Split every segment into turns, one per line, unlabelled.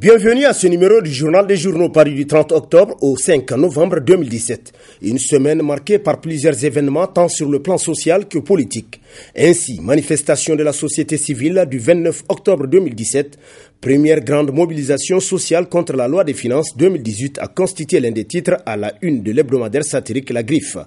Bienvenue à ce numéro du Journal des Journaux paru du 30 octobre au 5 novembre 2017. Une semaine marquée par plusieurs événements tant sur le plan social que politique. Ainsi, manifestation de la société civile du 29 octobre 2017, première grande mobilisation sociale contre la loi des finances 2018 a constitué l'un des titres à la une de l'hebdomadaire satirique La Griffe,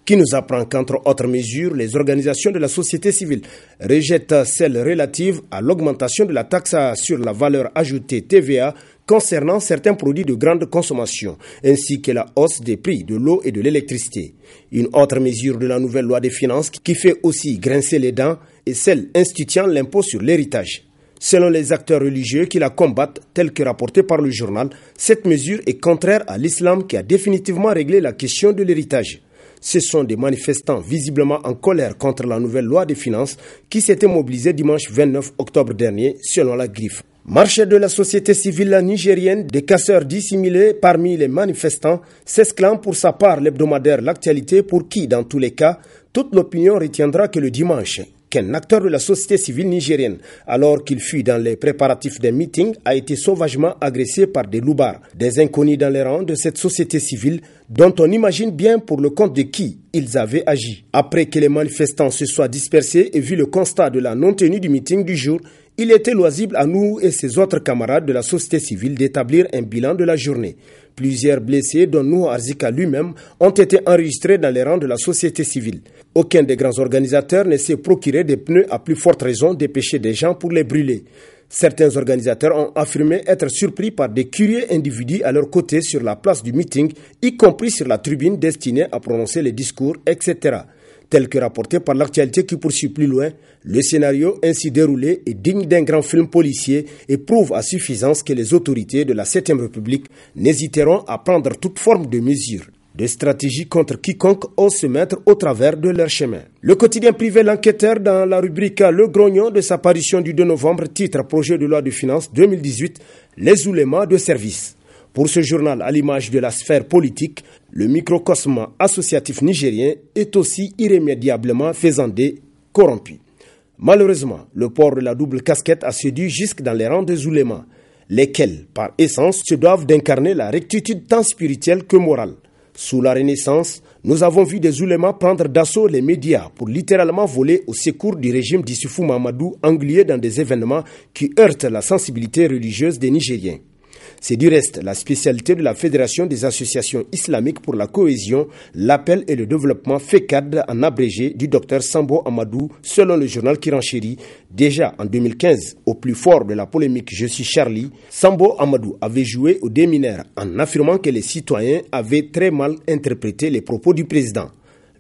qui nous apprend qu'entre autres mesures, les organisations de la société civile rejettent celles relatives à l'augmentation de la taxe sur la valeur ajoutée TVA concernant certains produits de grande consommation, ainsi que la hausse des prix de l'eau et de l'électricité. Une autre mesure de la nouvelle loi des finances qui fait aussi grincer les dents est celle instituant l'impôt sur l'héritage. Selon les acteurs religieux qui la combattent, tel que rapporté par le journal, cette mesure est contraire à l'islam qui a définitivement réglé la question de l'héritage. Ce sont des manifestants visiblement en colère contre la nouvelle loi des finances qui s'étaient mobilisés dimanche 29 octobre dernier, selon La Griffe. Marche de la société civile nigérienne, des casseurs dissimulés parmi les manifestants, s'exclame pour sa part l'hebdomadaire L'Actualité pour qui, dans tous les cas, toute l'opinion retiendra que le dimanche, qu'un acteur de la société civile nigérienne, alors qu'il fut dans les préparatifs d'un meeting, a été sauvagement agressé par des loupards, des inconnus dans les rangs de cette société civile dont on imagine bien pour le compte de qui ils avaient agi. Après que les manifestants se soient dispersés et vu le constat de la non-tenue du meeting du jour, il était loisible à nous et ses autres camarades de la société civile d'établir un bilan de la journée. Plusieurs blessés, dont Nuhu Arzika lui-même, ont été enregistrés dans les rangs de la société civile. Aucun des grands organisateurs ne s'est procuré des pneus à plus forte raison dépêcher des gens pour les brûler. Certains organisateurs ont affirmé être surpris par des curieux individus à leur côté sur la place du meeting, y compris sur la tribune destinée à prononcer les discours, etc. Tel que rapporté par L'Actualité qui poursuit plus loin, le scénario ainsi déroulé est digne d'un grand film policier et prouve à suffisance que les autorités de la 7e République n'hésiteront à prendre toute forme de mesures, de stratégies contre quiconque ose se mettre au travers de leur chemin. Le quotidien privé L'Enquêteur, dans la rubrique Le Grognon de sa parution du 2 novembre, titre Projet de loi de finances 2018, les oulémas de service. Pour ce journal, à l'image de la sphère politique, le microcosme associatif nigérien est aussi irrémédiablement faisandé, corrompu. Malheureusement, le port de la double casquette a séduit jusque dans les rangs des oulémas, lesquels, par essence, se doivent d'incarner la rectitude tant spirituelle que morale. Sous la Renaissance, nous avons vu des oulémas prendre d'assaut les médias pour littéralement voler au secours du régime d'Issoufou Mahamadou, englué dans des événements qui heurtent la sensibilité religieuse des Nigériens. C'est du reste la spécialité de la Fédération des associations islamiques pour la cohésion, l'appel et le développement FECAD en abrégé du Dr Sambo Amadou, selon le journal qui renchérit. Déjà en 2015, au plus fort de la polémique Je suis Charlie, Sambo Amadou avait joué au démineur en affirmant que les citoyens avaient très mal interprété les propos du président.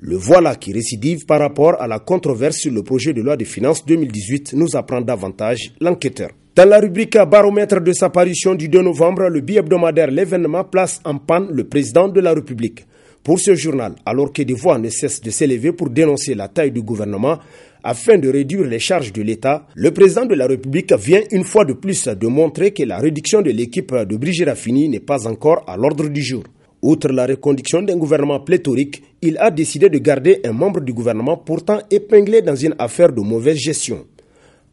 Le voilà qui récidive par rapport à la controverse sur le projet de loi de finances 2018, nous apprend davantage L'Enquêteur. Dans la rubrique baromètre de sa parution du 2 novembre, le bi-hebdomadaire L'événement place en panne le président de la République. Pour ce journal, alors que des voix ne cessent de s'élever pour dénoncer la taille du gouvernement, afin de réduire les charges de l'État, le président de la République vient une fois de plus de montrer que la réduction de l'équipe de Brigitte Raffini n'est pas encore à l'ordre du jour. Outre la reconduction d'un gouvernement pléthorique, il a décidé de garder un membre du gouvernement pourtant épinglé dans une affaire de mauvaise gestion.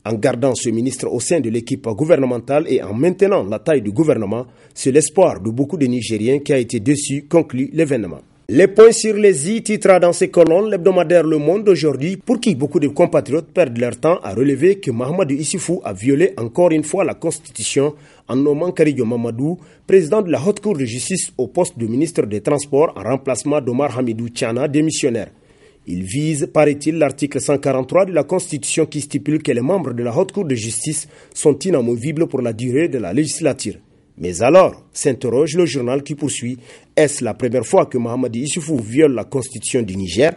En gardant ce ministre au sein de l'équipe gouvernementale et en maintenant la taille du gouvernement, c'est l'espoir de beaucoup de Nigériens qui a été déçu, conclut l'événement. Les points sur les i titrera dans ces colonnes l'hebdomadaire Le Monde d'aujourd'hui, pour qui beaucoup de compatriotes perdent leur temps à relever que Mahamadou Issoufou a violé encore une fois la Constitution en nommant Karijo Mamadou, président de la Haute Cour de justice au poste de ministre des Transports en remplacement d'Omar Hamidou Tchana, démissionnaire. Il vise, paraît-il, l'article 143 de la Constitution qui stipule que les membres de la Haute Cour de justice sont inamovibles pour la durée de la législature. Mais alors, s'interroge le journal qui poursuit, est-ce la première fois que Mahamadou Issoufou viole la Constitution du Niger?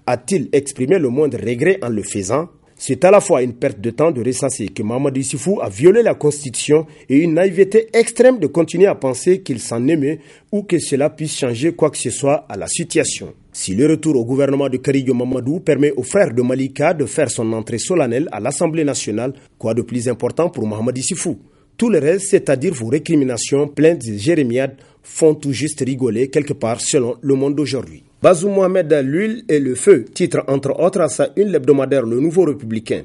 A-t-il exprimé le moindre regret en le faisant? C'est à la fois une perte de temps de recenser que Mahamadou Issoufou a violé la Constitution et une naïveté extrême de continuer à penser qu'il s'en aimait ou que cela puisse changer quoi que ce soit à la situation. Si le retour au gouvernement de Karijo Mamadou permet au frère de Malika de faire son entrée solennelle à l'Assemblée nationale, quoi de plus important pour Mahamadou Issoufou? Tout le reste, c'est-à-dire vos récriminations, plaintes et jérémiades, font tout juste rigoler quelque part selon Le Monde d'aujourd'hui. Bazoum Mohamed, l'huile et le feu, titre entre autres à sa une l'hebdomadaire Le Nouveau Républicain.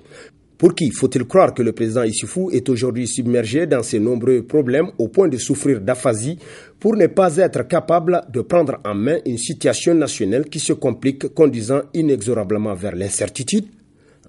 Pour qui faut-il croire que le président Issoufou est aujourd'hui submergé dans ses nombreux problèmes au point de souffrir d'aphasie pour ne pas être capable de prendre en main une situation nationale qui se complique, conduisant inexorablement vers l'incertitude?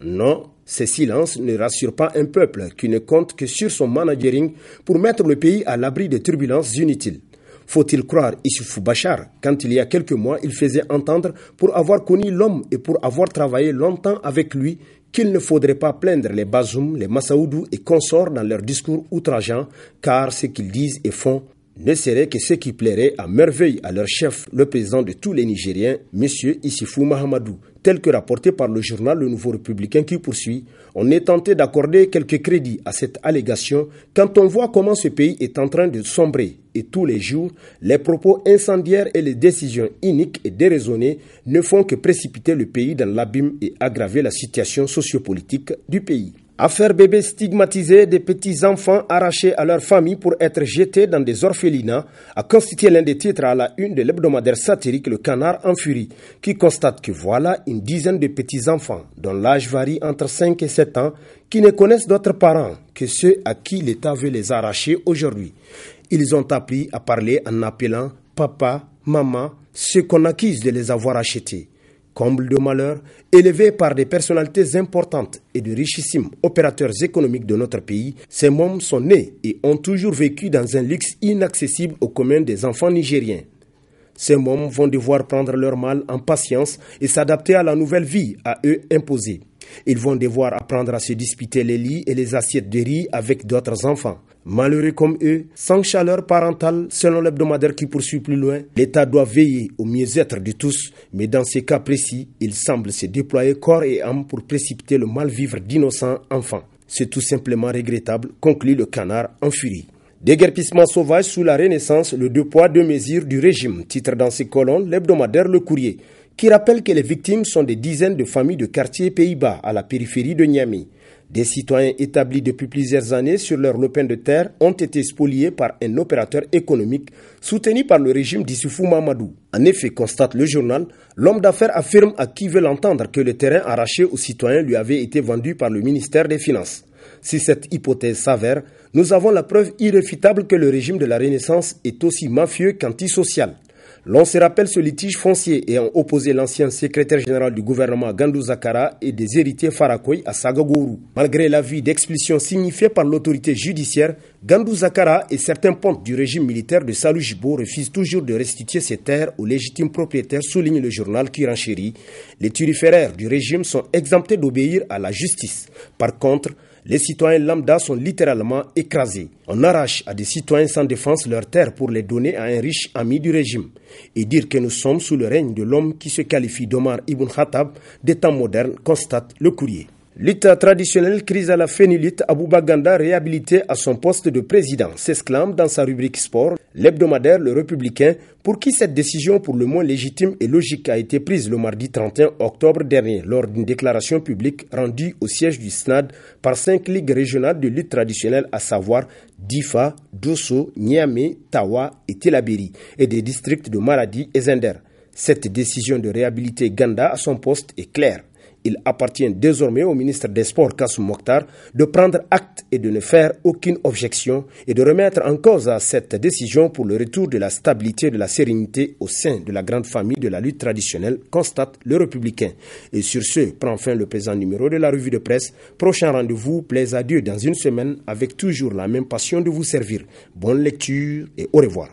Non, ces silences ne rassurent pas un peuple qui ne compte que sur son managering pour mettre le pays à l'abri de turbulences inutiles. Faut-il croire Issoufou Bachar quand il y a quelques mois il faisait entendre, pour avoir connu l'homme et pour avoir travaillé longtemps avec lui, qu'il ne faudrait pas plaindre les Bazoum, les Massaoudou et consorts dans leurs discours outrageants, car ce qu'ils disent et font ne serait que ce qui plairait à merveille à leur chef, le président de tous les Nigériens, M. Issoufou Mahamadou. Tel que rapporté par le journal Le Nouveau Républicain qui poursuit, on est tenté d'accorder quelques crédits à cette allégation quand on voit comment ce pays est en train de sombrer. Et tous les jours, les propos incendiaires et les décisions iniques et déraisonnées ne font que précipiter le pays dans l'abîme et aggraver la situation sociopolitique du pays. Affaire bébé stigmatisé, des petits-enfants arrachés à leur famille pour être jetés dans des orphelinats a constitué l'un des titres à la une de l'hebdomadaire satirique Le Canard en furie, qui constate que voilà une dizaine de petits-enfants dont l'âge varie entre 5 et 7 ans qui ne connaissent d'autres parents que ceux à qui l'État veut les arracher aujourd'hui. Ils ont appris à parler en appelant papa, maman, ceux qu'on accuse de les avoir achetés. Comble de malheur, élevés par des personnalités importantes et de richissimes opérateurs économiques de notre pays, ces mômes sont nés et ont toujours vécu dans un luxe inaccessible au commun des enfants nigériens. Ces mômes vont devoir prendre leur mal en patience et s'adapter à la nouvelle vie à eux imposée. Ils vont devoir apprendre à se disputer les lits et les assiettes de riz avec d'autres enfants. Malheureux comme eux, sans chaleur parentale, selon l'hebdomadaire qui poursuit plus loin, l'État doit veiller au mieux-être de tous, mais dans ces cas précis, il semble se déployer corps et âme pour précipiter le mal-vivre d'innocents enfants. C'est tout simplement regrettable, conclut Le Canard en furie. Déguerpissement sauvage sous la Renaissance, le 2 poids 2 mesures du régime, titre dans ses colonnes l'hebdomadaire Le Courrier, qui rappelle que les victimes sont des dizaines de familles de quartiers Pays-Bas à la périphérie de Niamey. Des citoyens établis depuis plusieurs années sur leur lopin de terre ont été spoliés par un opérateur économique soutenu par le régime d'Issoufou Mahamadou. En effet, constate le journal, l'homme d'affaires affirme à qui veut l'entendre que le terrain arraché aux citoyens lui avait été vendu par le ministère des Finances. Si cette hypothèse s'avère, nous avons la preuve irréfutable que le régime de la Renaissance est aussi mafieux qu'antisocial. L'on se rappelle ce litige foncier ayant opposé l'ancien secrétaire général du gouvernement Gandou Zakara et des héritiers Farakoy à Sagagourou. Malgré l'avis d'expulsion signifié par l'autorité judiciaire, Gandou Zakara et certains pontes du régime militaire de Salou Jibo refusent toujours de restituer ces terres aux légitimes propriétaires, souligne le journal qui renchérit. Les turiféraires du régime sont exemptés d'obéir à la justice. Par contre, les citoyens lambda sont littéralement écrasés. On arrache à des citoyens sans défense leurs terres pour les donner à un riche ami du régime. Et dire que nous sommes sous le règne de l'homme qui se qualifie d'Omar Ibn Khattab des temps modernes, constate Le Courrier. Lutte traditionnelle, crise à la phénylite, Abouba Ganda réhabilité à son poste de président, s'exclame dans sa rubrique sport, l'hebdomadaire Le Républicain, pour qui cette décision pour le moins légitime et logique a été prise le mardi 31 octobre dernier lors d'une déclaration publique rendue au siège du SNAD par 5 ligues régionales de lutte traditionnelle, à savoir Difa, Dosso, Niamey, Tawa et Tillabéri, et des districts de Maradi et Zender. Cette décision de réhabiliter Ganda à son poste est claire. Il appartient désormais au ministre des Sports, Kassoum Mokhtar, de prendre acte et de ne faire aucune objection et de remettre en cause à cette décision pour le retour de la stabilité et de la sérénité au sein de la grande famille de la lutte traditionnelle, constate Le Républicain. Et sur ce, prend fin le présent numéro de la revue de presse. Prochain rendez-vous, plaise à Dieu, dans une semaine, avec toujours la même passion de vous servir. Bonne lecture et au revoir.